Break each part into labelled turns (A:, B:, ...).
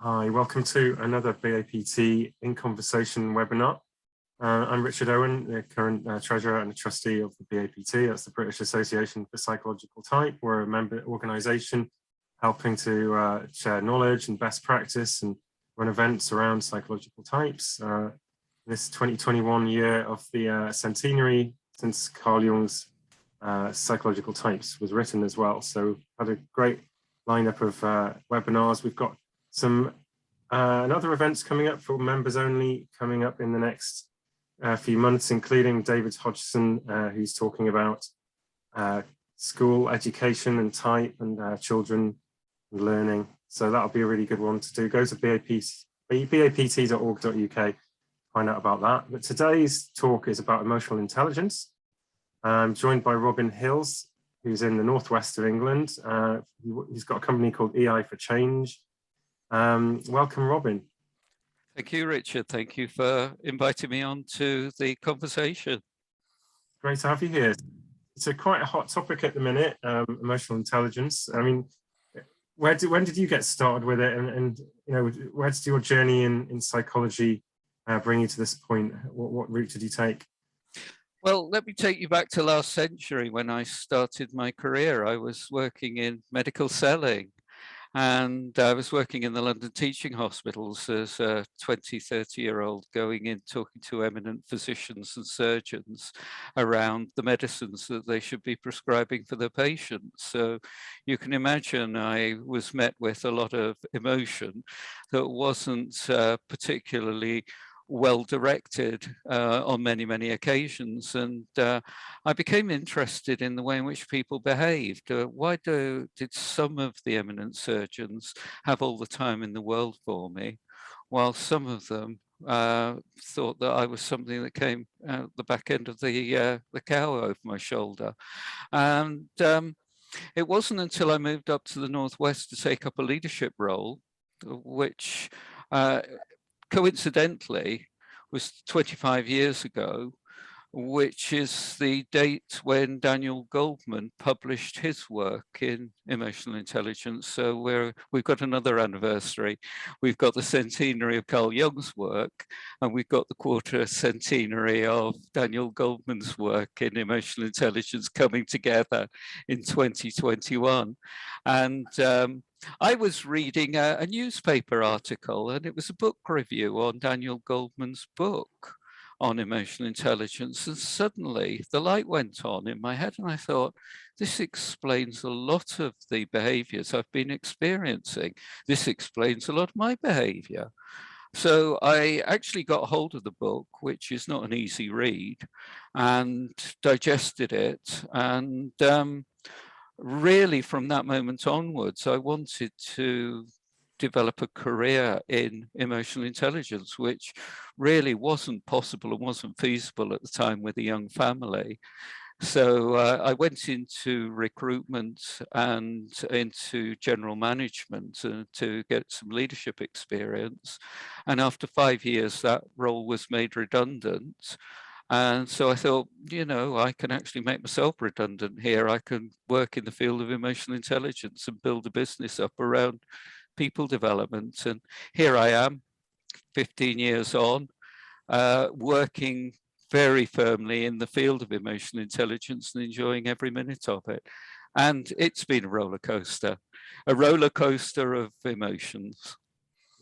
A: Hi, welcome to another BAPT in Conversation webinar. I'm Richard Owen, the current Treasurer and Trustee of the BAPT. That's the British Association for Psychological Type. We're a member organisation helping to share knowledge and best practice and run events around psychological types. This 2021 year of the centenary since Carl Jung's Psychological Types was written as well. So had a great lineup of webinars. We've got some and other events coming up for members only coming up in the next few months, including David Hodgson, who's talking about school education and type and children and learning. So that'll be a really good one to do. Go to bapt.org.uk, find out about that. But today's talk is about emotional intelligence. I'm joined by Robin Hills, who's in the northwest of England. He's got a company called Ei4Change. Welcome, Robin.
B: Thank you, Richard. Thank you for inviting me on to the conversation.
A: Great to have you here. It's quite a hot topic at the minute, emotional intelligence. I mean, when did you get started with it, and you know, where did your journey in psychology bring you to this point? What route did you take?
B: Well, let me take you back to last century when I started my career. I was working in medical selling. And I was working in the London teaching hospitals as a 20, 30-year-old, going in, talking to eminent physicians and surgeons around the medicines that they should be prescribing for their patients. So you can imagine I was met with a lot of emotion that wasn't particularly well directed on many occasions, and I became interested in the way in which people behaved. Why did some of the eminent surgeons have all the time in the world for me, while some of them thought that I was something that came out the back end of the cow over my shoulder? And it wasn't until I moved up to the northwest to take up a leadership role, which coincidentally was 25 years ago, which is the date when Daniel Goldman published his work in emotional intelligence. So we've got another anniversary. We've got the centenary of Carl Jung's work, and we've got the quarter centenary of Daniel Goldman's work in emotional intelligence coming together in 2021. And I was reading a newspaper article, and it was a book review on Daniel Goldman's book on emotional intelligence, and suddenly the light went on in my head, and I thought, this explains a lot of the behaviors I've been experiencing. This explains a lot of my behavior. So I actually got hold of the book, which is not an easy read, and digested it, and really from that moment onwards, I wanted to develop a career in emotional intelligence, which really wasn't possible and wasn't feasible at the time with a young family. So I went into recruitment and into general management to get some leadership experience. And after 5 years, that role was made redundant. And so I thought, you know, I can actually make myself redundant here. I can work in the field of emotional intelligence and build a business up around people development. And here I am, 15 years on, working very firmly in the field of emotional intelligence and enjoying every minute of it. And it's been a roller coaster of emotions.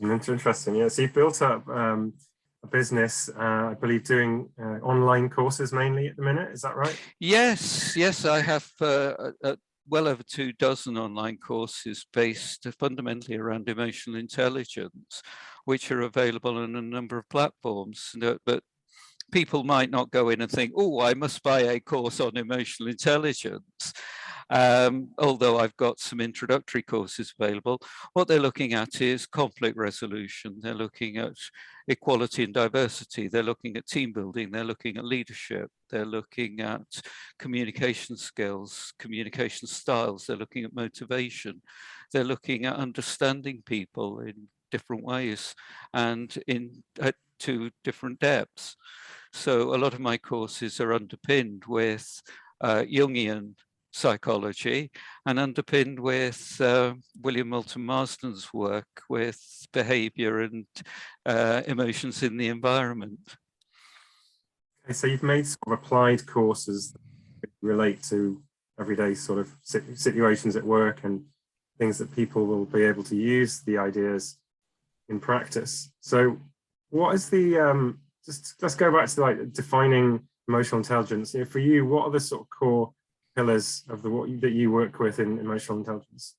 A: It's interesting. Yeah, so you've built up a business, I believe, doing online courses mainly at the minute. Is that right?
B: Yes, I have well over 24 online courses based fundamentally around emotional intelligence, which are available on a number of platforms. But people might not go in and think, oh, I must buy a course on emotional intelligence. Although I've got some introductory courses available. What they're looking at is conflict resolution. They're looking at equality and diversity. They're looking at team building. They're looking at leadership. They're looking at communication skills, communication styles. They're looking at motivation. They're looking at understanding people in different ways and to different depths. So a lot of my courses are underpinned with Jungian psychology and underpinned with William Moulton Marsden's work with behavior and emotions in the environment.
A: Okay, so you've made sort of applied courses that relate to everyday sort of situations at work and things that people will be able to use the ideas in practice. So what is the, just let's go back to like defining emotional intelligence. You know, for you, what are the sort of core pillars of that you work with in emotional intelligence?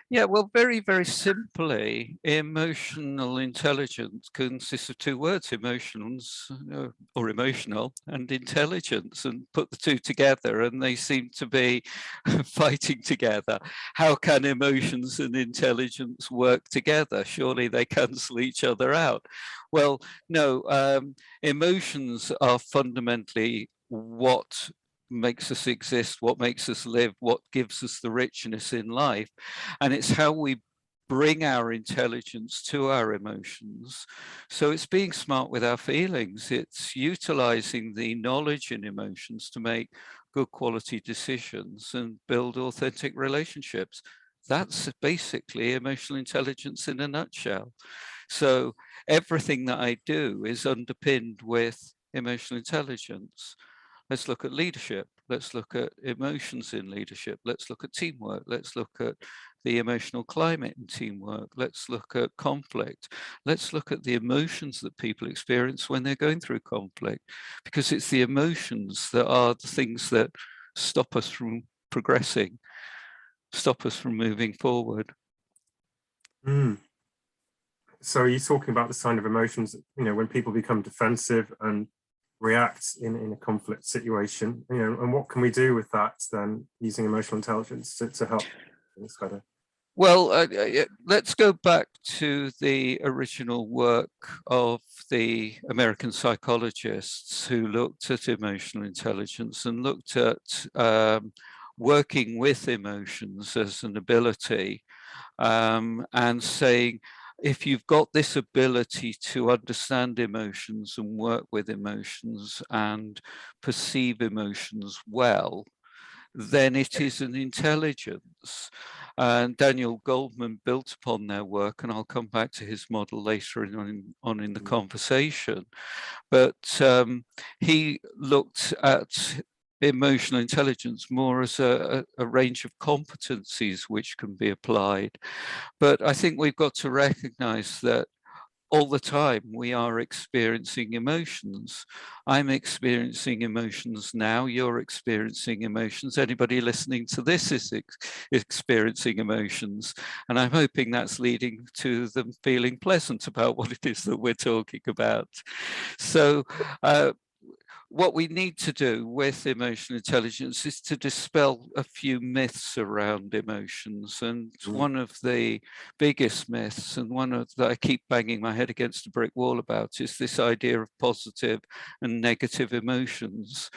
B: Yeah, well, very, very simply, emotional intelligence consists of two words, emotions or emotional and intelligence, and put the two together and they seem to be fighting together. How can emotions and intelligence work together? Surely they cancel each other out. Well, no, emotions are fundamentally what makes us exist, what makes us live, what gives us the richness in life. And it's how we bring our intelligence to our emotions. So it's being smart with our feelings. It's utilizing the knowledge in emotions to make good quality decisions and build authentic relationships. That's basically emotional intelligence in a nutshell. So everything that I do is underpinned with emotional intelligence. Let's look at leadership. Let's look at emotions in leadership. Let's look at teamwork. Let's look at the emotional climate in teamwork. Let's look at conflict. Let's look at the emotions that people experience when they're going through conflict, because it's the emotions that are the things that stop us from progressing, stop us from moving forward.
A: Mm. So are you talking about the sign of emotions, you know, when people become defensive and react in a conflict situation, you know, and what can we do with that then using emotional intelligence to help things better?
B: Well, let's go back to the original work of the American psychologists who looked at emotional intelligence and looked at working with emotions as an ability, and saying, if you've got this ability to understand emotions and work with emotions and perceive emotions well, then it is an intelligence. And Daniel Goldman built upon their work, and I'll come back to his model later on in the conversation. But he looked at emotional intelligence more as a range of competencies which can be applied. But I think we've got to recognize that all the time we are experiencing emotions. I'm experiencing emotions now, you're experiencing emotions. Anybody listening to this is experiencing emotions. And I'm hoping that's leading to them feeling pleasant about what it is that we're talking about. So what we need to do with emotional intelligence is to dispel a few myths around emotions. And one of the biggest myths, and one of that I keep banging my head against a brick wall about, is this idea of positive and negative emotions.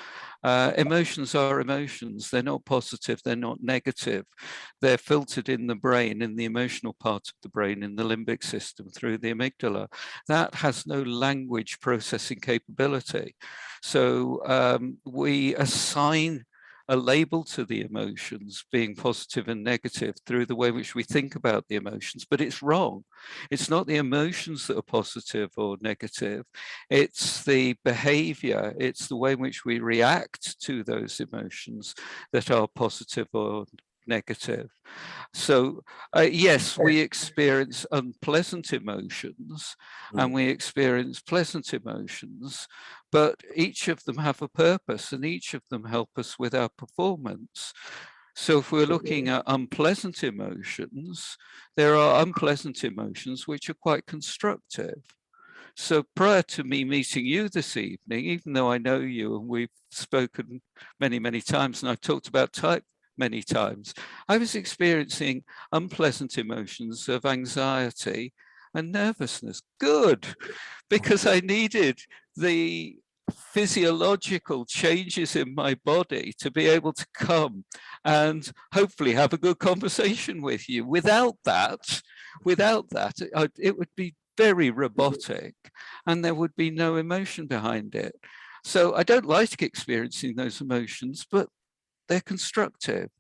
B: Emotions are emotions. They're not positive, they're not negative. They're filtered in the brain, in the emotional part of the brain, in the limbic system through the amygdala. That has no language processing capability. So we assign a label to the emotions, being positive and negative, through the way in which we think about the emotions, but it's wrong. It's not the emotions that are positive or negative, it's the behavior, it's the way in which we react to those emotions that are positive or negative. So yes, we experience unpleasant emotions and we experience pleasant emotions, but each of them have a purpose and each of them help us with our performance. So if we're looking at unpleasant emotions, there are unpleasant emotions which are quite constructive. So prior to me meeting you this evening, even though I know you and we've spoken many, many times and I've talked about type many times, I was experiencing unpleasant emotions of anxiety and nervousness. Good, because I needed the physiological changes in my body to be able to come and hopefully have a good conversation with you. Without that, it would be very robotic and there would be no emotion behind it. So I don't like experiencing those emotions, but they're constructive.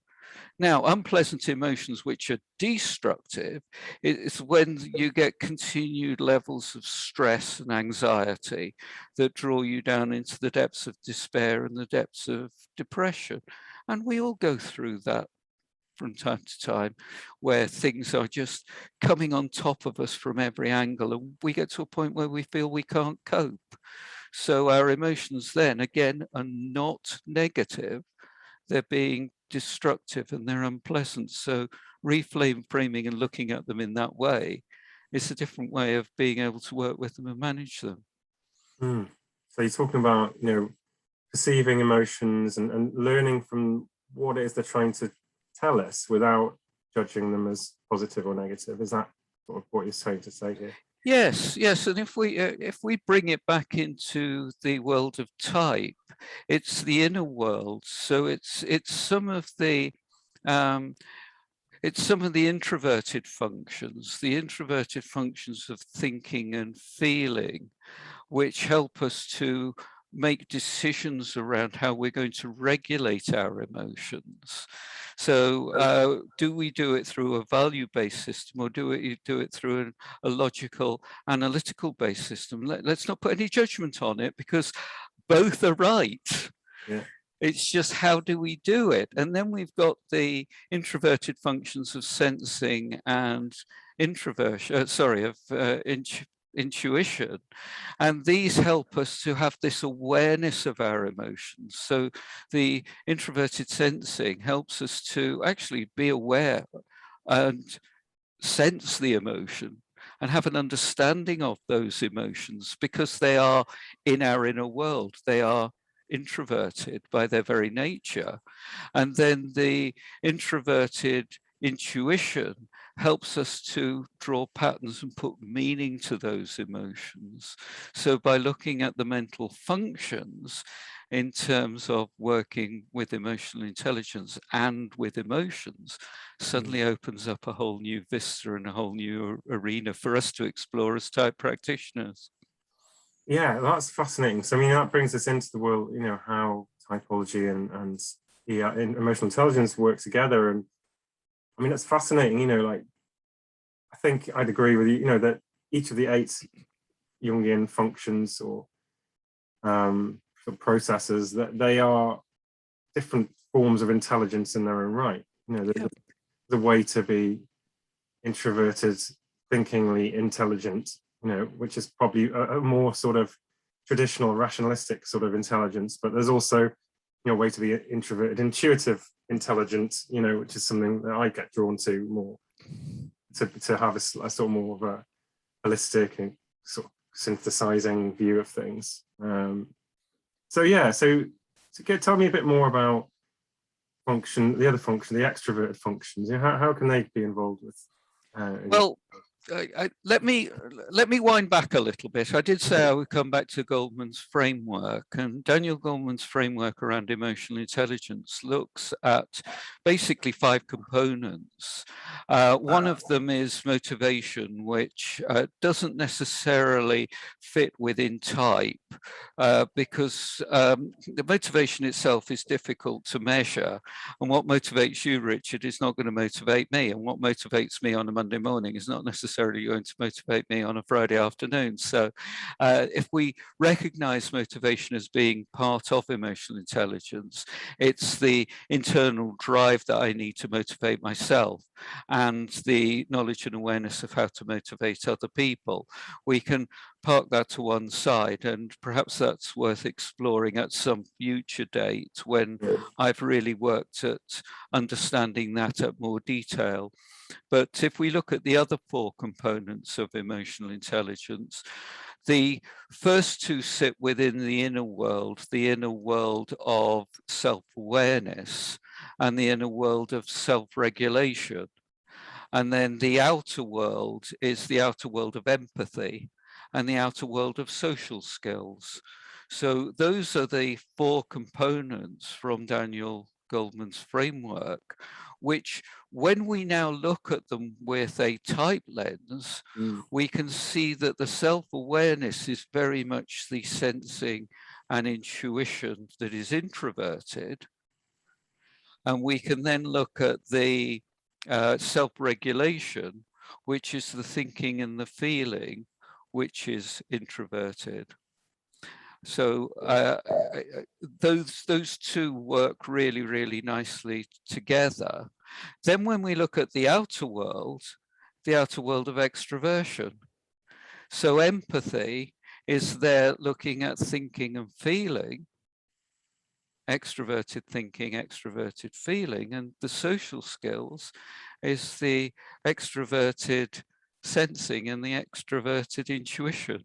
B: Now, unpleasant emotions which are destructive, it's when you get continued levels of stress and anxiety that draw you down into the depths of despair and the depths of depression. And we all go through that from time to time, where things are just coming on top of us from every angle, and we get to a point where we feel we can't cope. So our emotions then, again, are not negative. They're being destructive and they're unpleasant. So reframing and looking at them in that way is a different way of being able to work with them and manage them.
A: So you're talking about, perceiving emotions and learning from what it is they're trying to tell us without judging them as positive or negative. Is that sort of what you're trying to say here?
B: Yes, and if we bring it back into the world of type, it's the inner world. So it's some of the introverted functions, of thinking and feeling, which help us to make decisions around how we're going to regulate our emotions. So do we do it through a value-based system, or do we do it through a logical, analytical-based system? Let's not put any judgment on it, because both are right.
A: Yeah. It's
B: just, how do we do it? And then we've got the introverted functions of sensing and intuition. And these help us to have this awareness of our emotions. So the introverted sensing helps us to actually be aware and sense the emotion and have an understanding of those emotions, because they are in our inner world. They are introverted by their very nature. And then the introverted intuition helps us to draw patterns and put meaning to those emotions. So by looking at the mental functions in terms of working with emotional intelligence and with emotions, suddenly opens up a whole new vista and a whole new arena for us to explore as type practitioners.
A: Yeah, that's fascinating. So, I mean, that brings us into the world, how typology and emotional intelligence work together. And I mean, it's fascinating, like, I think I'd agree with you, that each of the 8 Jungian functions or processes, that they are different forms of intelligence in their own right. The way to be introverted, thinkingly intelligent, which is probably a more sort of traditional rationalistic sort of intelligence, but there's also, a way to be introverted, intuitive, intelligent, which is something that I get drawn to more, to have a sort of more of a holistic and sort of synthesizing view of things. So tell me a bit more about the other function, the extroverted functions. How can they be involved with?
B: Well, let me wind back a little bit. I did say I would come back to Goldman's framework, and Daniel Goldman's framework around emotional intelligence looks at basically 5 components. One of them is motivation, which doesn't necessarily fit within type, because the motivation itself is difficult to measure. And what motivates you, Richard, is not going to motivate me. And what motivates me on a Monday morning is not necessarily going to motivate me on a Friday afternoon. So if we recognize motivation as being part of emotional intelligence, it's the internal drive that I need to motivate myself and the knowledge and awareness of how to motivate other people. We can park that to one side, and perhaps that's worth exploring at some future date when I've really worked at understanding that at more detail. But if we look at the other 4 components of emotional intelligence, the first 2 sit within the inner world of self-awareness and the inner world of self-regulation. And then the outer world is the outer world of empathy and the outer world of social skills. So those are the 4 components from Daniel Goldman's framework, which when we now look at them with a type lens, we can see that the self-awareness is very much the sensing and intuition that is introverted. And we can then look at the self-regulation, which is the thinking and the feeling, which is introverted. So those two work really, really nicely together. Then when we look at the outer world of extroversion. So empathy is there looking at thinking and feeling, extroverted thinking, extroverted feeling, and the social skills is the extroverted sensing and the extroverted intuition.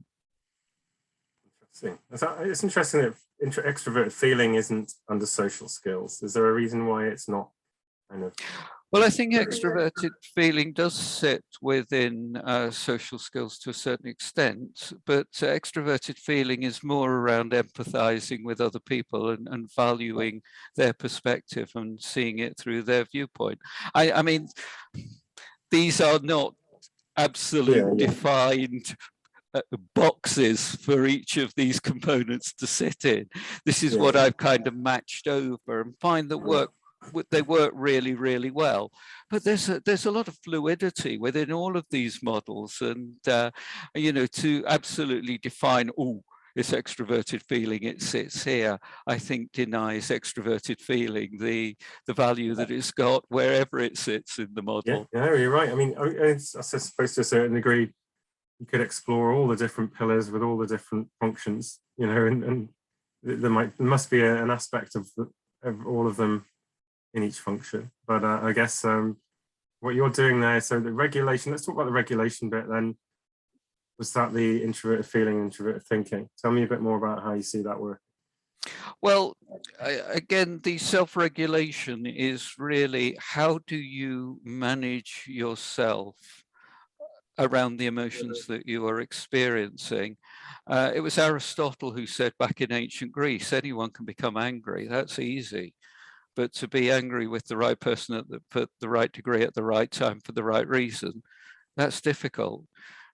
A: Interesting. It's interesting that extroverted feeling isn't under social skills. Is there a reason why it's not kind of?
B: Well, I think extroverted feeling does sit within social skills to a certain extent, but extroverted feeling is more around empathizing with other people and valuing their perspective and seeing it through their viewpoint. I mean, these are not absolute defined boxes for each of these components to sit in. This is what I've kind of matched over and find that they work really, really well. But there's a lot of fluidity within all of these models, and you know, to absolutely define, oh, it's extroverted feeling, it sits here, I think denies extroverted feeling the value that it's got wherever it sits in the model.
A: Yeah, you're right. I mean, I suppose to a certain degree, you could explore all the different pillars with all the different functions, you know, and there must be an aspect of all of them in each function. But I guess what you're doing there, so the regulation, let's talk about the regulation bit then. Was that the introverted feeling, introverted thinking? Tell me a bit more about how you see that work.
B: Well, again, the self-regulation is really, how do you manage yourself around the emotions that you are experiencing? It was Aristotle who said back in ancient Greece, anyone can become angry, that's easy. But to be angry with the right person at the right degree at the right time for the right reason, that's difficult.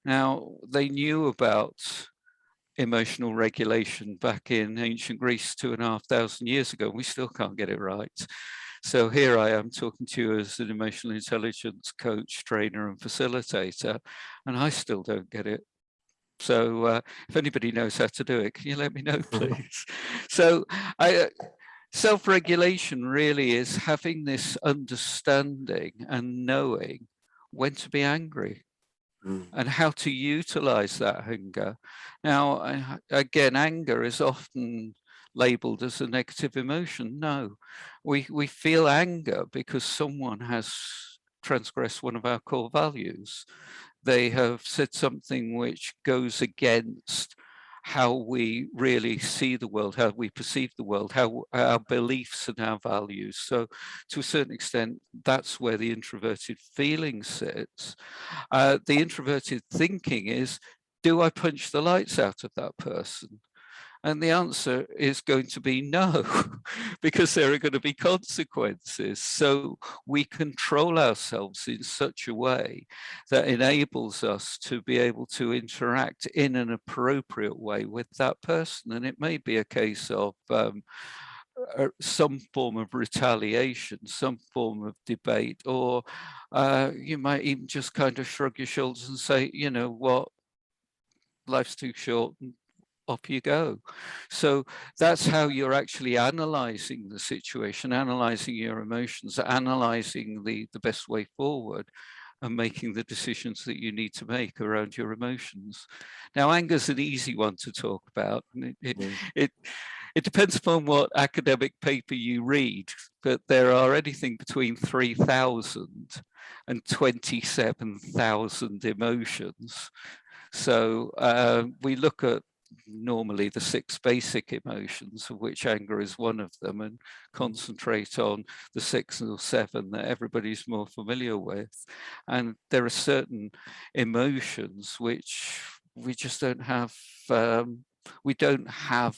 B: Now, they knew about emotional regulation back in ancient Greece 2,500 years ago, and we still can't get it right. So here I am talking to you as an emotional intelligence coach, trainer, and facilitator, and I still don't get it. So if anybody knows how to do it, can you let me know, please? So self-regulation really is having this understanding and knowing when to be angry and how to utilize that anger. Now, again, anger is often labeled as a negative emotion. No, we feel anger because someone has transgressed one of our core values. They have said something which goes against how we really see the world, how we perceive the world, how our beliefs and our values. So to a certain extent, that's where the introverted feeling sits. The introverted thinking is, do I punch the lights out of that person? And the answer is going to be no, because there are going to be consequences. So we control ourselves in such a way that enables us to be able to interact in an appropriate way with that person. And it may be a case of some form of retaliation, some form of debate, or you might even just kind of shrug your shoulders and say, you know what, life's too short, and off you go. So that's how you're actually analyzing the situation, analyzing your emotions, analyzing the best way forward, and making the decisions that you need to make around your emotions. Now, anger's an easy one to talk about. It depends upon what academic paper you read, but there are anything between 3,000 and 27,000 emotions. So we look at normally the 6 basic emotions, of which anger is one of them, and concentrate on the 6 or 7 that everybody's more familiar with. And there are certain emotions which we just don't have, we don't have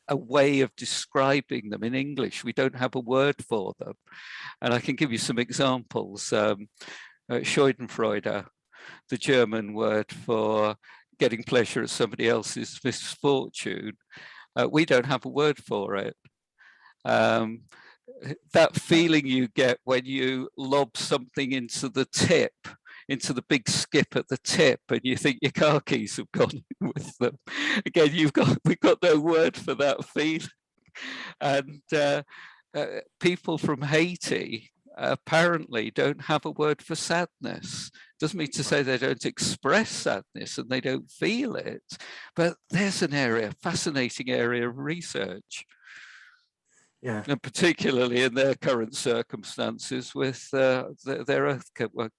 B: a way of describing them in English. We don't have a word for them. And I can give you some examples. Schadenfreude, the German word for getting pleasure at somebody else's misfortune, we don't have a word for it. that feeling you get when you lob something into the tip, into the big skip at the tip, and you think your car keys have gone with them. Again, we've got no word for that feeling. And people from Haiti apparently don't have a word for sadness. Doesn't mean to say they don't express sadness and they don't feel it, but there's an area, fascinating area of research.
A: Yeah.
B: And particularly in their current circumstances with their earthquake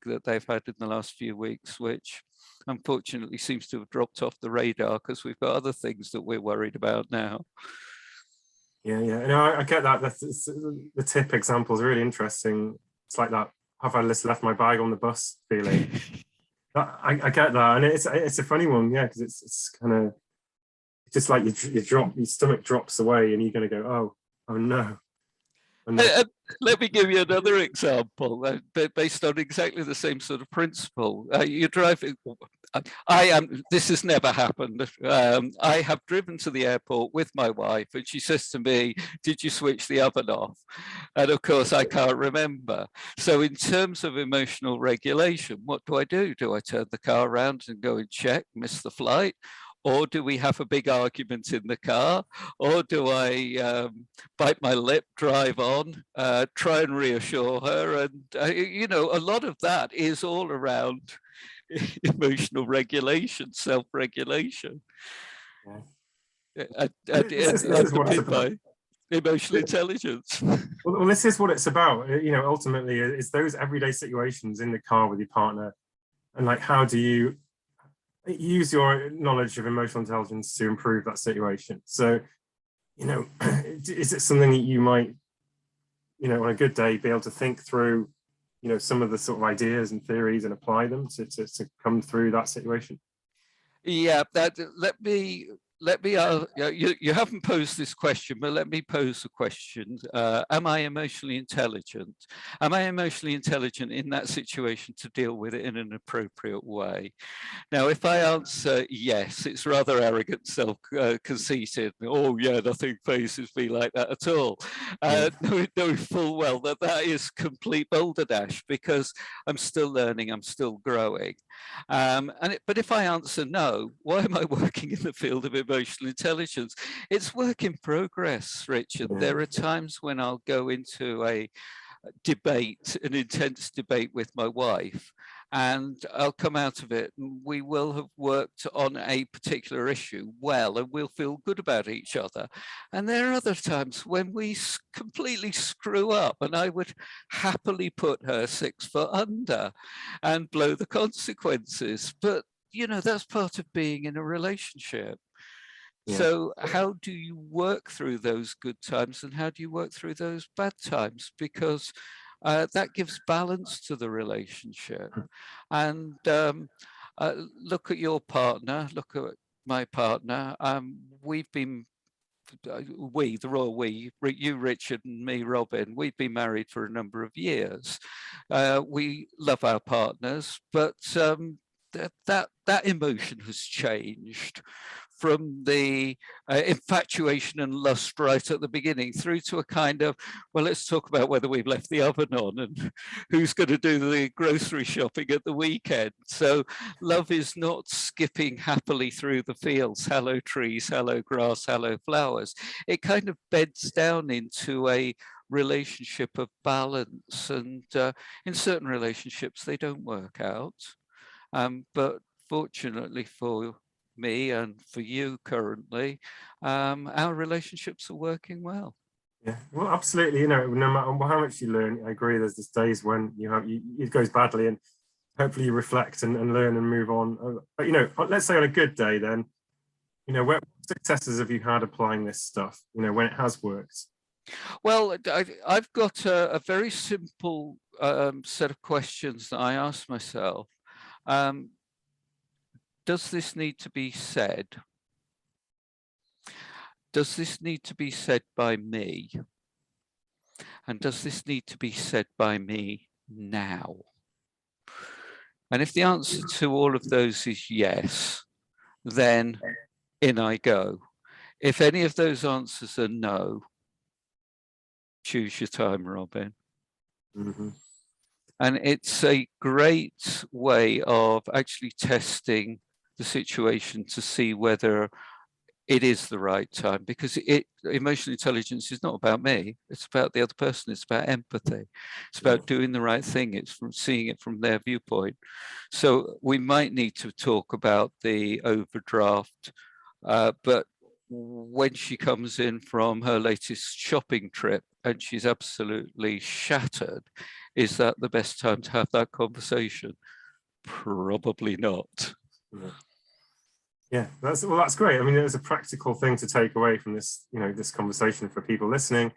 B: that they've had in the last few weeks, which unfortunately seems to have dropped off the radar because we've got other things that we're worried about now.
A: Yeah, yeah. No, I get that. The tip example is really interesting. It's like that, have I just left my bag on the bus feeling. I get that. And it's a funny one, yeah, because it's kind of just like your stomach drops away and you're going to go, oh no.
B: Let me give you another example, based on exactly the same sort of principle. You're driving. This has never happened. I have driven to the airport with my wife, and she says to me, "Did you switch the oven off?" And of course, I can't remember. So, in terms of emotional regulation, what do? Do I turn the car around and go and check, miss the flight? Or do we have a big argument in the car? Or do I bite my lip, drive on, try and reassure her? And, you know, a lot of that is all around emotional regulation, self-regulation.
A: Yeah. This is what it's about.
B: Emotional intelligence.
A: Well, this is what it's about. You know, ultimately, it's those everyday situations in the car with your partner. And like, how do you use your knowledge of emotional intelligence to improve that situation? So, you know, is it something that you might, you know, on a good day, be able to think through, you know, some of the sort of ideas and theories and apply them to come through that situation?
B: Yeah, you haven't posed this question, but let me pose the question. Am I emotionally intelligent? Am I emotionally intelligent in that situation to deal with it in an appropriate way? Now, if I answer yes, it's rather arrogant, self-conceited. Oh yeah, nothing faces me like that at all. Knowing full well that that is complete balderdash, because I'm still learning, I'm still growing. But if I answer no, why am I working in the field of emotional intelligence? It's work in progress, Richard. There are times when I'll go into a debate, an intense debate with my wife, and I'll come out of it and we will have worked on a particular issue well, and we'll feel good about each other. And there are other times when we completely screw up, and I would happily put her 6 foot under and blow the consequences. But, you know, that's part of being in a relationship. Yeah. So how do you work through those good times and how do you work through those bad times? Because that gives balance to the relationship. And look at your partner, look at my partner. We've been, the royal we, you, Richard, and me, Robin, we've been married for a number of years. We love our partners, but that emotion has changed from the infatuation and lust right at the beginning through to a kind of, well, let's talk about whether we've left the oven on and who's going to do the grocery shopping at the weekend. So love is not skipping happily through the fields, hello trees, hello grass, hello flowers. It kind of beds down into a relationship of balance, and in certain relationships they don't work out. But fortunately for me and for you currently, our relationships are working well.
A: Yeah, well, absolutely. You know, no matter how much you learn, I agree. There's just days when it goes badly, and hopefully you reflect and learn and move on. But you know, let's say on a good day, then, you know, what successes have you had applying this stuff? You know, when it has worked.
B: Well, I've got a very simple set of questions that I ask myself. Does this need to be said? Does this need to be said by me? And does this need to be said by me now? And if the answer to all of those is yes, then in I go. If any of those answers are no, Choose your time, Robin.
A: Mm-hmm.
B: And it's a great way of actually testing the situation to see whether it is the right time, because emotional intelligence is not about me, it's about the other person, it's about empathy, it's about doing the right thing, it's from seeing it from their viewpoint. So we might need to talk about the overdraft, but when she comes in from her latest shopping trip and she's absolutely shattered, is that the best time to have that conversation? Probably not.
A: Yeah, that's great. I mean, there's a practical thing to take away from this, this conversation for people listening.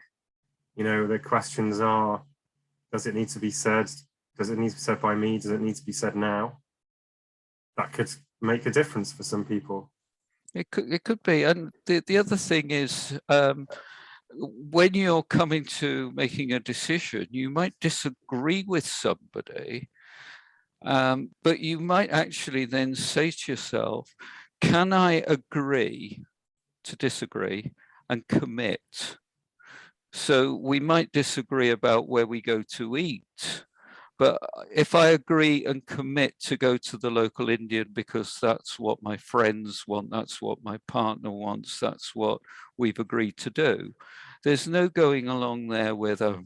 A: The questions are, does it need to be said? Does it need to be said by me? Does it need to be said now? That could make a difference for some people.
B: It could be. And the other thing is, when you're coming to making a decision, you might disagree with somebody, but you might actually then say to yourself, can I agree to disagree and commit? So we might disagree about where we go to eat, but if I agree and commit to go to the local Indian because that's what my friends want, that's what my partner wants, that's what we've agreed to do, there's no going along there with a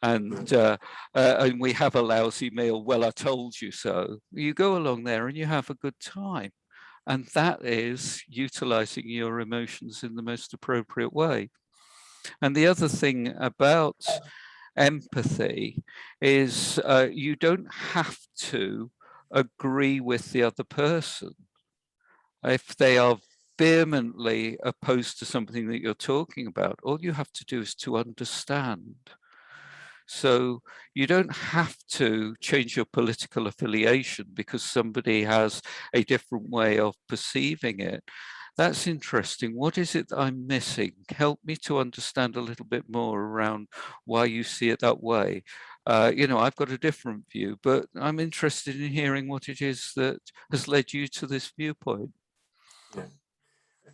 B: and we have a lousy meal, well, I told you so. You go along there and you have a good time. And that is utilizing your emotions in the most appropriate way. And the other thing about empathy is you don't have to agree with the other person. If they are vehemently opposed to something that you're talking about, all you have to do is to understand. So you don't have to change your political affiliation because somebody has a different way of perceiving it. That's interesting. What is it that I'm missing? Help me to understand a little bit more around why you see it that way. I've got a different view, but I'm interested in hearing what it is that has led you to this viewpoint.
A: Yeah,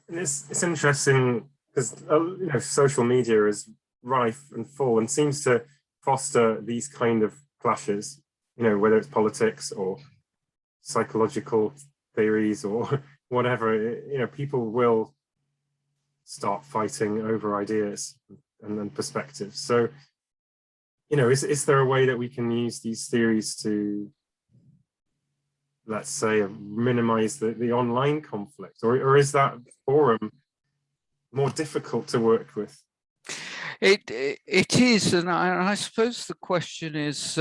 A: and it's interesting because social media is rife and full and seems to foster these kind of clashes. Whether it's politics or psychological theories or whatever, people will start fighting over ideas and perspectives. So, is there a way that we can use these theories to, let's say, minimize the online conflict, or is that forum more difficult to work with?
B: It is, and I suppose the question is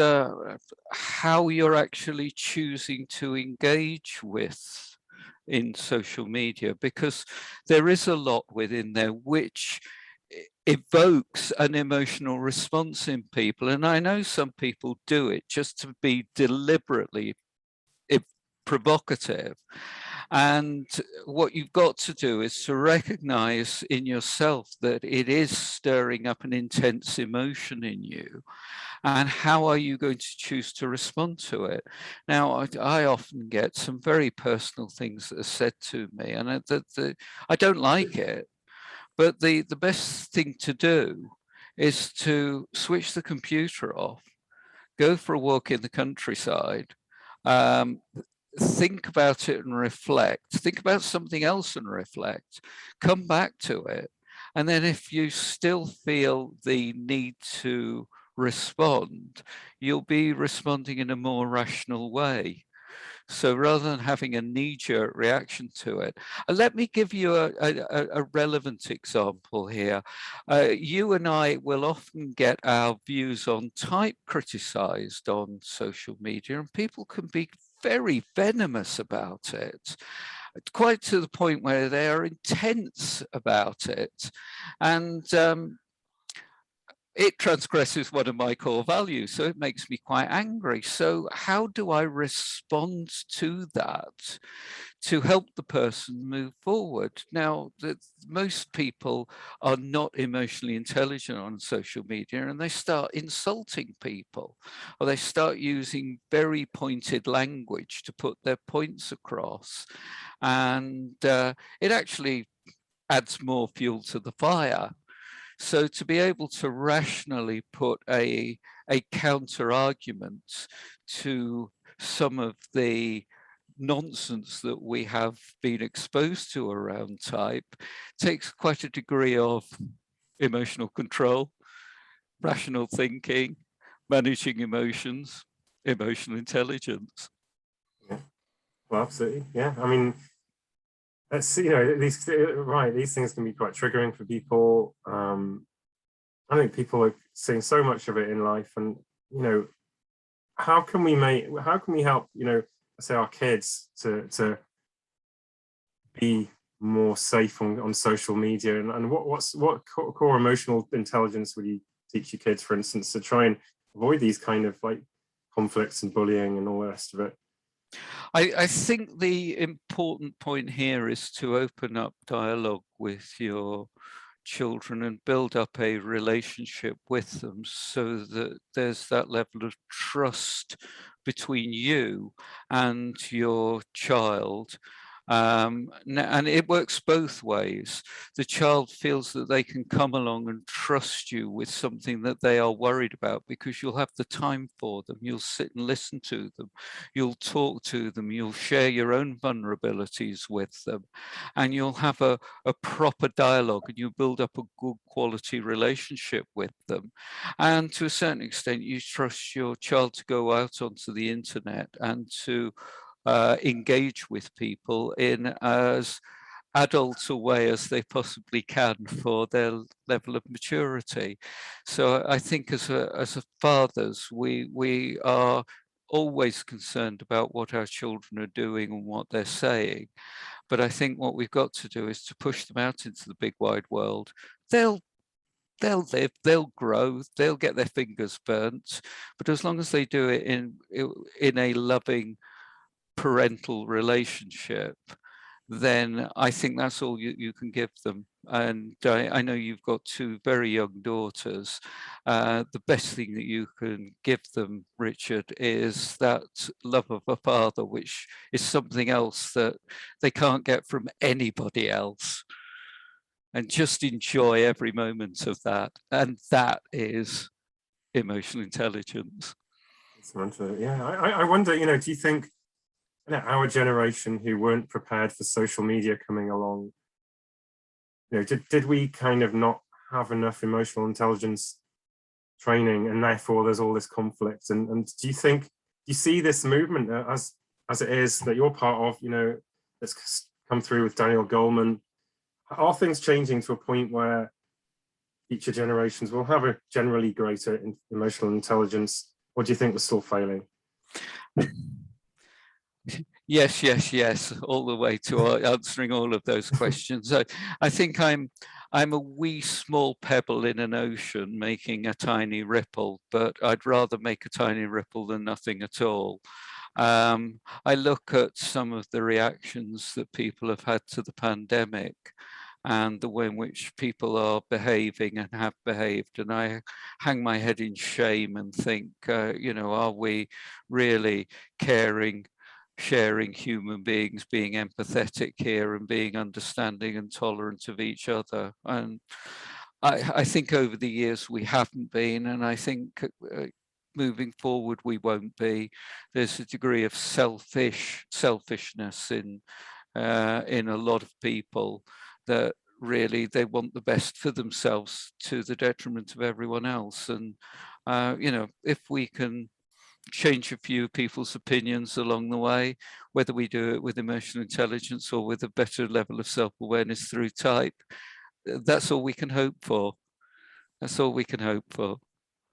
B: how you're actually choosing to engage with in social media, because there is a lot within there which evokes an emotional response in people. And I know some people do it just to be deliberately provocative. And what you've got to do is to recognize in yourself that it is stirring up an intense emotion in you. And how are you going to choose to respond to it? Now, I often get some very personal things that are said to me, and I don't like it. But the best thing to do is to switch the computer off, go for a walk in the countryside, think about it and reflect, think about something else and reflect, come back to it. And then if you still feel the need to respond, you'll be responding in a more rational way. So rather than having a knee-jerk reaction to it, let me give you a relevant example here. You and I will often get our views on type criticized on social media, and people can be very venomous about it, quite to the point where they are intense about it. And it transgresses one of my core values, so it makes me quite angry. So how do I respond to that to help the person move forward? Now, most people are not emotionally intelligent on social media, and they start insulting people, or they start using very pointed language to put their points across. And it actually adds more fuel to the fire. So to be able to rationally put a counter argument to some of the nonsense that we have been exposed to around type takes quite a degree of emotional control, rational thinking, managing emotions, emotional intelligence.
A: Yeah, well, absolutely. Yeah, I mean, that's, you know, these things can be quite triggering for people. I think people are seeing so much of it in life, and you know, how can we help, you know, say our kids to be more safe on social media, and what core emotional intelligence would you teach your kids, for instance, to try and avoid these kind of like conflicts and bullying and all the rest of it?
B: I think the important point here is to open up dialogue with your children and build up a relationship with them so that there's that level of trust between you and your child. And it works both ways. The child feels that they can come along and trust you with something that they are worried about because you'll have the time for them. You'll sit and listen to them. You'll talk to them. You'll share your own vulnerabilities with them. And you'll have a proper dialogue, and you build up a good quality relationship with them. And to a certain extent, you trust your child to go out onto the internet and to engage with people in as adult a way as they possibly can for their level of maturity. So I think as a fathers, we are always concerned about what our children are doing and what they're saying. But I think what we've got to do is to push them out into the big wide world. They'll live, they'll grow, they'll get their fingers burnt, but as long as they do it in a loving parental relationship, then I think that's all you can give them. And I know you've got two very young daughters. The best thing that you can give them, Richard, is that love of a father, which is something else that they can't get from anybody else. And just enjoy every moment of that. And that is emotional intelligence.
A: Yeah, I wonder, you know, do you think, you know, our generation who weren't prepared for social media coming along, you know, did we kind of not have enough emotional intelligence training, and therefore there's all this conflict? And do you see this movement as it is that you're part of, you know, that's come through with Daniel Goleman? Are things changing to a point where future generations will have a generally greater emotional intelligence, or do you think we're still failing?
B: Yes, all the way to answering all of those questions. I think I'm a wee small pebble in an ocean making a tiny ripple, but I'd rather make a tiny ripple than nothing at all. I look at some of the reactions that people have had to the pandemic and the way in which people are behaving and have behaved, and I hang my head in shame and think, you know, are we really caring, sharing human beings, being empathetic here and being understanding and tolerant of each other? And I think over the years we haven't been, and I think moving forward we won't be. There's a degree of selfishness in a lot of people, that really they want the best for themselves to the detriment of everyone else. And you know, if we can change a few people's opinions along the way, whether we do it with emotional intelligence or with a better level of self-awareness through type, that's all we can hope for. That's all we can hope for.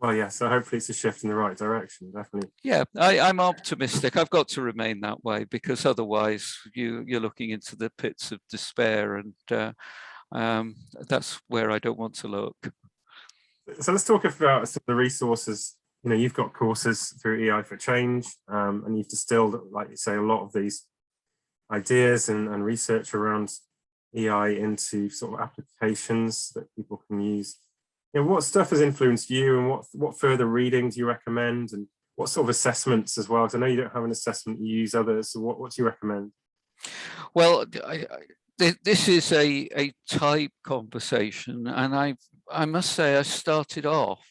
A: Well, yeah, so hopefully it's a shift in the right direction, definitely.
B: Yeah, I'm optimistic. I've got to remain that way, because otherwise you're looking into the pits of despair, and that's where I don't want to look.
A: So let's talk about some of the resources. You know, you've got courses through Ei4Change, and you've distilled, like you say, a lot of these ideas and research around EI into sort of applications that people can use. You know, what stuff has influenced you, and what further reading do you recommend, and what sort of assessments as well? Because I know you don't have an assessment, you use others. So what do you recommend?
B: Well, this is a type conversation, and I must say I started off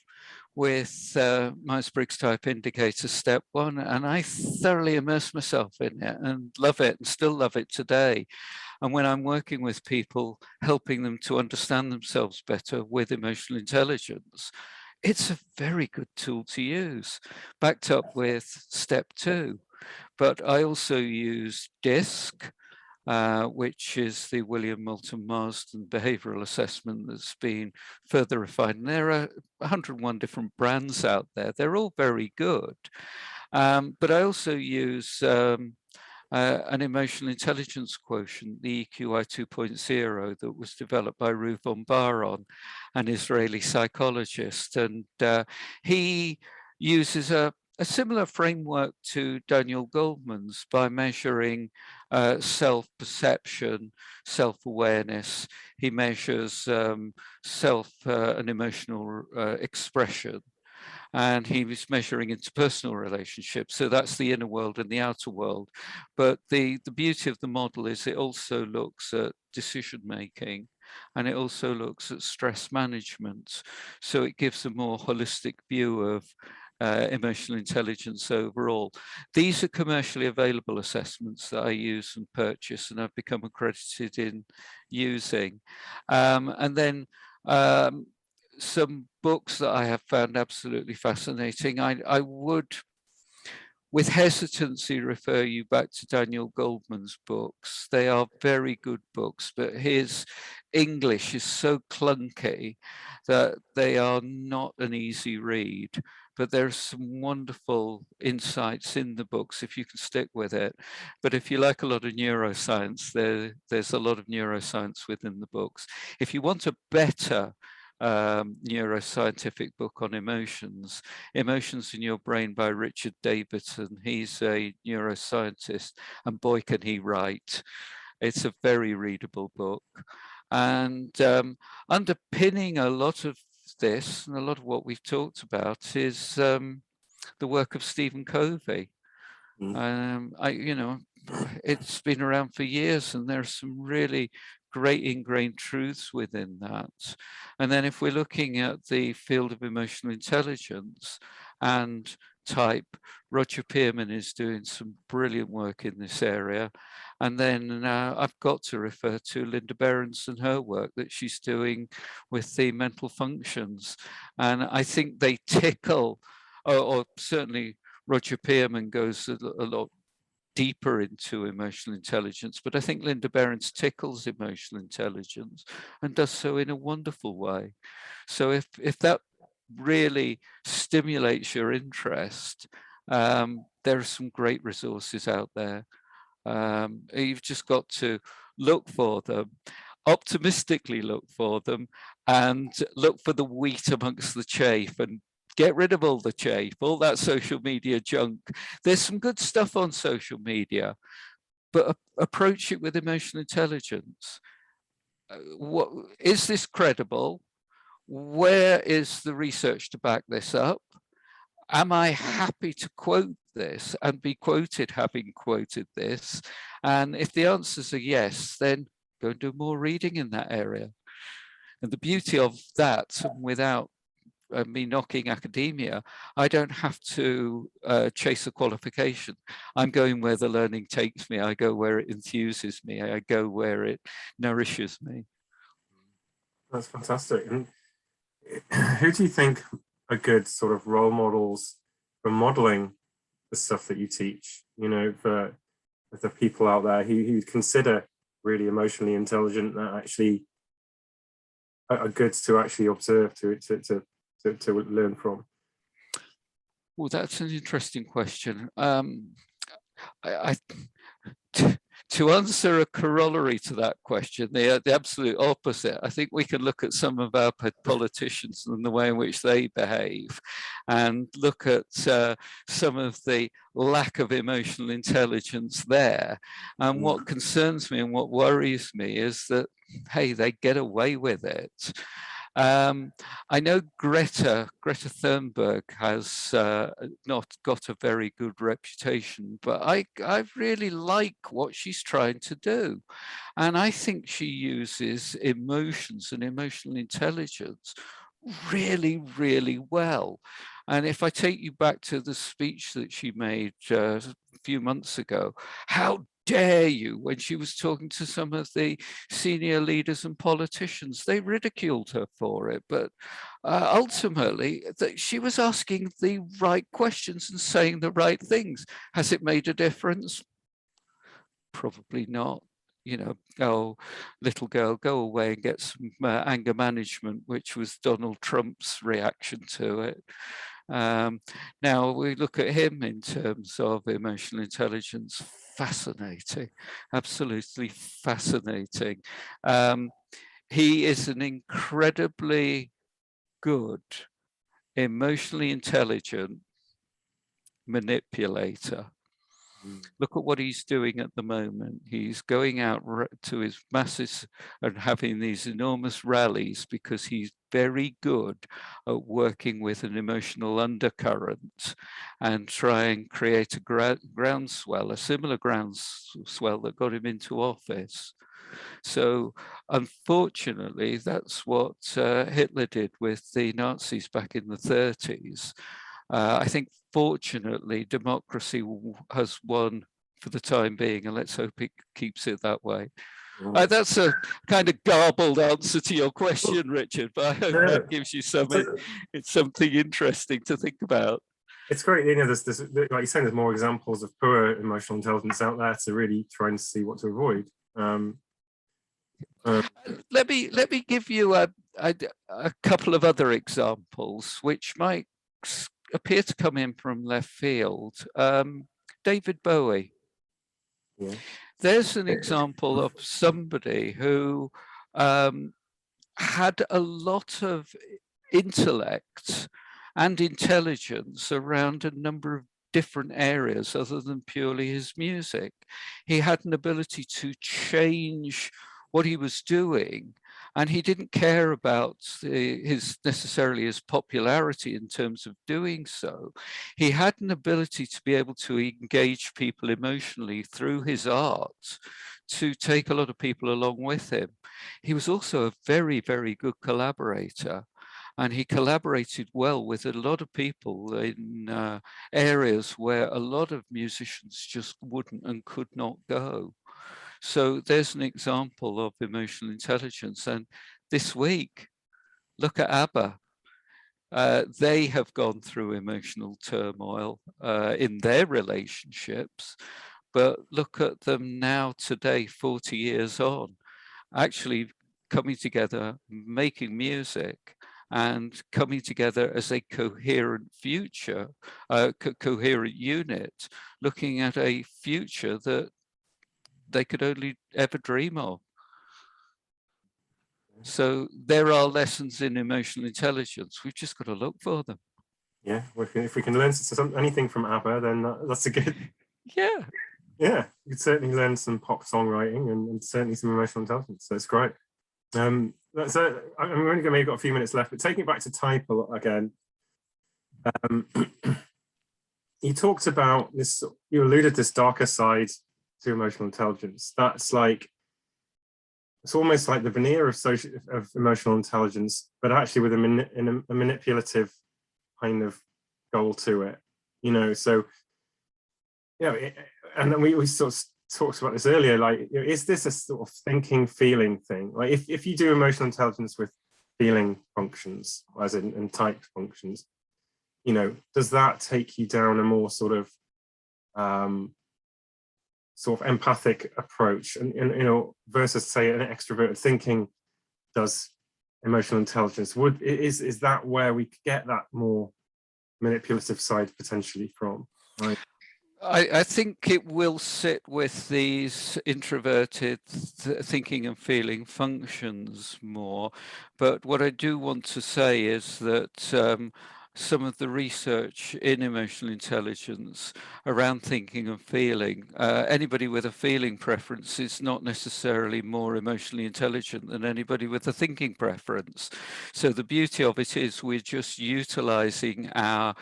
B: with Myers-Briggs Type Indicator Step 1, and I thoroughly immersed myself in it and love it and still love it today. And when I'm working with people, helping them to understand themselves better with emotional intelligence, it's a very good tool to use, backed up with Step 2. But I also use DISC, which is the William Moulton Marsden behavioral assessment that's been further refined. And there are 101 different brands out there. They're all very good. But I also use an emotional intelligence quotient, the EQI 2.0, that was developed by Reuven Bar-On, an Israeli psychologist. And he uses a similar framework to Daniel Goldman's by measuring self-perception, self-awareness. He measures self and emotional expression. And he was measuring interpersonal relationships. So that's the inner world and the outer world. But the beauty of the model is it also looks at decision making, and it also looks at stress management. So it gives a more holistic view of emotional intelligence overall. These are commercially available assessments that I use and purchase, and I've become accredited in using. And then some books that I have found absolutely fascinating. I would, with hesitancy, refer you back to Daniel Goldman's books. They are very good books, but his English is so clunky that they are not an easy read. But there's some wonderful insights in the books if you can stick with it. But if you like a lot of neuroscience, there's a lot of neuroscience within the books. If you want a better neuroscientific book on emotions in Your Brain by Richard Davidson. He's a neuroscientist, and boy can he write. It's a very readable book. And underpinning a lot of this and a lot of what we've talked about is the work of Stephen Covey. It's been around for years, and there's some really great ingrained truths within that. And then if we're looking at the field of emotional intelligence and type, Roger Pearman is doing some brilliant work in this area. And then I've got to refer to Linda Behrens and her work that she's doing with the mental functions. And I think they tickle, or certainly Roger Pearman goes a lot deeper into emotional intelligence, but I think Linda Behrens tickles emotional intelligence and does so in a wonderful way. So if that really stimulates your interest, there are some great resources out there. You've just got to look for them, optimistically look for them, and look for the wheat amongst the chaff, and get rid of all the chaff, all that social media junk. There's some good stuff on social media, but approach it with emotional intelligence. Is this credible? Where is the research to back this up? Am I happy to quote this and be quoted having quoted this? And if the answers are yes, then go and do more reading in that area. And the beauty of that, without me knocking academia, I don't have to chase a qualification. I'm going where the learning takes me. I go where it enthuses me. I go where it nourishes me.
A: That's fantastic. And who do you think are good sort of role models for modeling the stuff that you teach? You know, for the people out there who consider really emotionally intelligent, that actually are good to actually observe, to learn from?
B: Well, that's an interesting question. To answer a corollary to that question, the absolute opposite, I think we can look at some of our politicians and the way in which they behave, and look at some of the lack of emotional intelligence there. And what concerns me and what worries me is that, hey, they get away with it. I know Greta Thunberg has not got a very good reputation, but I really like what she's trying to do. And I think she uses emotions and emotional intelligence really, really well. And if I take you back to the speech that she made a few months ago, how dare you, when she was talking to some of the senior leaders and politicians, they ridiculed her for it. But ultimately, she was asking the right questions and saying the right things. Has it made a difference? Probably not. You know, oh, little girl, go away and get some anger management, which was Donald Trump's reaction to it. Now we look at him in terms of emotional intelligence, fascinating, absolutely fascinating. He is an incredibly good, emotionally intelligent manipulator. Look at what he's doing at the moment. He's going out to his masses and having these enormous rallies because he's very good at working with an emotional undercurrent and try and create a groundswell, a similar groundswell that got him into office. So unfortunately, that's what Hitler did with the Nazis back in the 30s. I think fortunately democracy has won for the time being, and let's hope it keeps it that way. That's a kind of garbled answer to your question, Richard, but I hope that gives you something interesting to think about.
A: It's great, you know, there's like you're saying, there's more examples of poor emotional intelligence out there to really try and see what to avoid.
B: Let me give you a couple of other examples which might appear to come in from left field. David Bowie.
A: Yeah.
B: There's an example of somebody who had a lot of intellect and intelligence around a number of different areas other than purely his music. He had an ability to change what he was doing, and he didn't care about necessarily his popularity in terms of doing so. He had an ability to be able to engage people emotionally through his art, to take a lot of people along with him. He was also a very, very good collaborator, and he collaborated well with a lot of people in areas where a lot of musicians just wouldn't and could not go. So there's an example of emotional intelligence. And this week, look at ABBA. They have gone through emotional turmoil in their relationships, but look at them now today, 40 years on, actually coming together, making music, and coming together as a coherent future, coherent unit, looking at a future that they could only ever dream of. So there are lessons in emotional intelligence. We've just got to look for them.
A: Yeah, if we can learn anything from ABBA, then that's a good.
B: Yeah.
A: Yeah, you could certainly learn some pop songwriting and certainly some emotional intelligence. So it's great. I'm only maybe got a few minutes left, but taking it back to type again. You talked about this. You alluded to this darker side to emotional intelligence. That's like, it's almost like the veneer of emotional intelligence, but actually with a manipulative kind of goal to it, you know. So, you know, and then we sort of talked about this earlier. Like, you know, is this a sort of thinking, feeling thing? Like, if you do emotional intelligence with feeling functions, as in type functions, you know, does that take you down a more sort of empathic approach, and you know, versus say an extroverted thinking does emotional intelligence? Is that where we get that more manipulative side potentially from? Right.
B: I think it will sit with these introverted thinking and feeling functions more. But what I do want to say is that some of the research in emotional intelligence around thinking and feeling. Anybody with a feeling preference is not necessarily more emotionally intelligent than anybody with a thinking preference. So the beauty of it is we're just utilizing our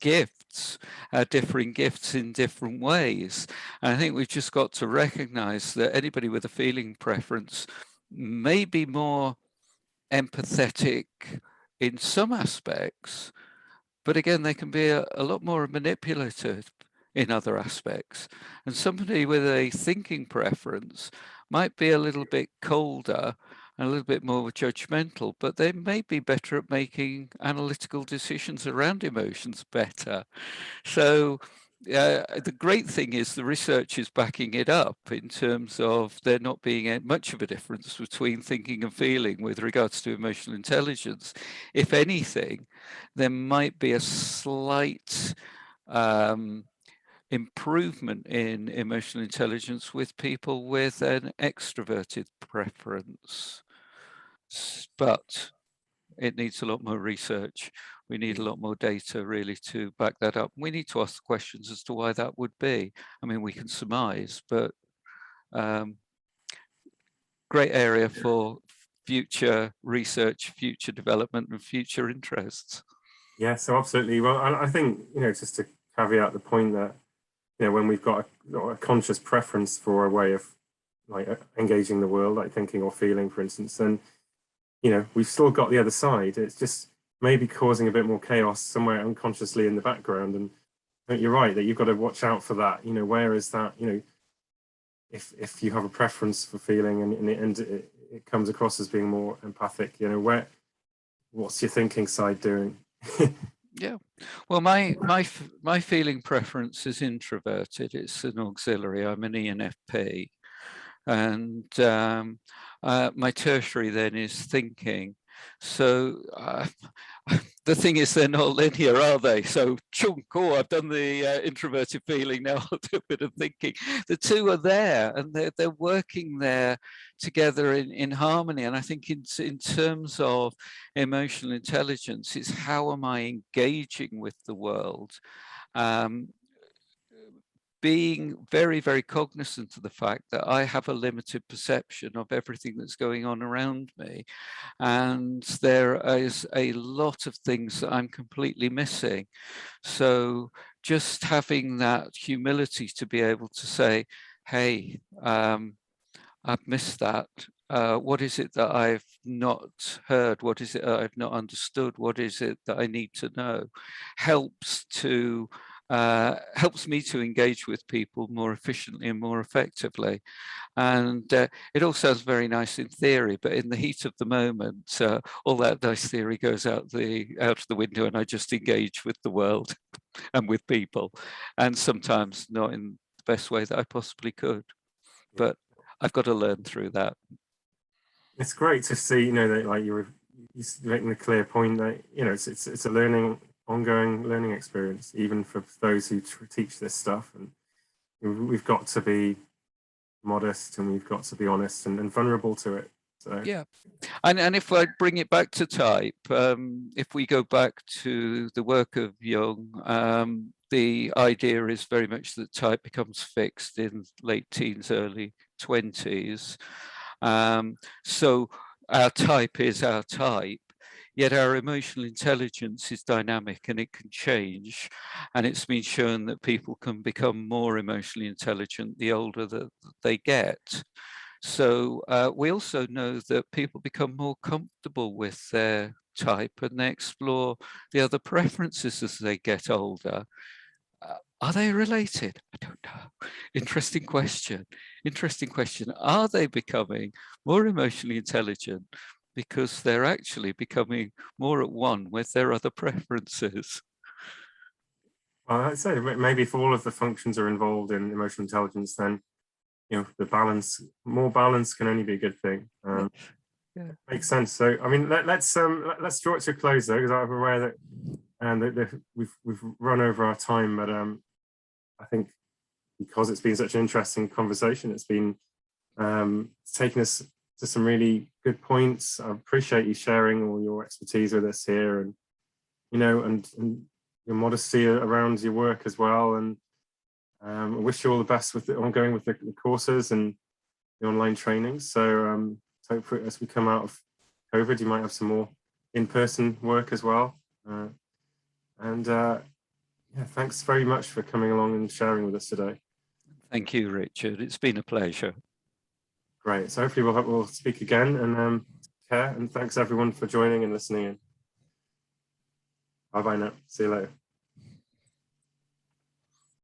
B: gifts, our differing gifts in different ways. And I think we've just got to recognize that anybody with a feeling preference may be more empathetic in some aspects, but again, they can be a lot more manipulative in other aspects. And somebody with a thinking preference might be a little bit colder and a little bit more judgmental, but they may be better at making analytical decisions around emotions better. So the great thing is the research is backing it up in terms of there not being much of a difference between thinking and feeling with regards to emotional intelligence. If anything, there might be a slight improvement in emotional intelligence with people with an extroverted preference. But it needs a lot more research. We need a lot more data really to back that up. We need to ask questions as to why that would be. I mean, we can surmise, but great area for future research, future development, and future interests.
A: Yeah, so absolutely. Well, I think, just to caveat the point that, when we've got a conscious preference for a way of like engaging the world, like thinking or feeling, for instance, then, we've still got the other side. It's just maybe causing a bit more chaos somewhere unconsciously in the background. And you're right that you've got to watch out for that. Where is that, if you have a preference for feeling and it comes across as being more empathic, what's your thinking side doing?
B: Yeah, well, my feeling preference is introverted. It's an auxiliary. I'm an ENFP, and my tertiary then is thinking. So the thing is, they're not linear, are they? So chunk, oh, I've done the introverted feeling, now I'll do a bit of thinking. The two are there, and they're working there together in harmony. And I think in terms of emotional intelligence, it's how am I engaging with the world? Being very, very cognizant of the fact that I have a limited perception of everything that's going on around me. And there is a lot of things that I'm completely missing. So just having that humility to be able to say, hey, I've missed that. What is it that I've not heard? What is it that I've not understood? What is it that I need to know? Helps me to engage with people more efficiently and more effectively. And it all sounds very nice in theory, but in the heat of the moment, all that nice theory goes out of the window, and I just engage with the world and with people, and sometimes not in the best way that I possibly could. But I've got to learn through that.
A: It's great to see, that like you're making the clear point that it's a ongoing learning experience, even for those who teach this stuff. And we've got to be modest, and we've got to be honest and vulnerable to it. So
B: yeah, and if I bring it back to type, if we go back to the work of Jung, the idea is very much that type becomes fixed in late teens, early 20s. So our type is our type, yet our emotional intelligence is dynamic and it can change. And it's been shown that people can become more emotionally intelligent the older that they get. So we also know that people become more comfortable with their type, and they explore the other preferences as they get older. Are they related? I don't know. Interesting question. Interesting question. Are they becoming more emotionally intelligent because they're actually becoming more at one with their other preferences?
A: well, I'd say maybe if all of the functions are involved in emotional intelligence, then more balance can only be a good thing.
B: Yeah.
A: Makes sense. So I mean, let's draw it to a close though, because I'm aware that we've run over our time, but I think because it's been such an interesting conversation, it's been taking us to some really good points. I appreciate you sharing all your expertise with us here, and and your modesty around your work as well. And I wish you all the best with ongoing with the courses and the online trainings. So hopefully as we come out of COVID, you might have some more in-person work as well. Yeah, thanks very much for coming along and sharing with us today.
B: Thank you, Richard. It's been a pleasure.
A: Great. So hopefully we'll speak again, and take care. And thanks everyone for joining and listening in. Bye bye now. See you later.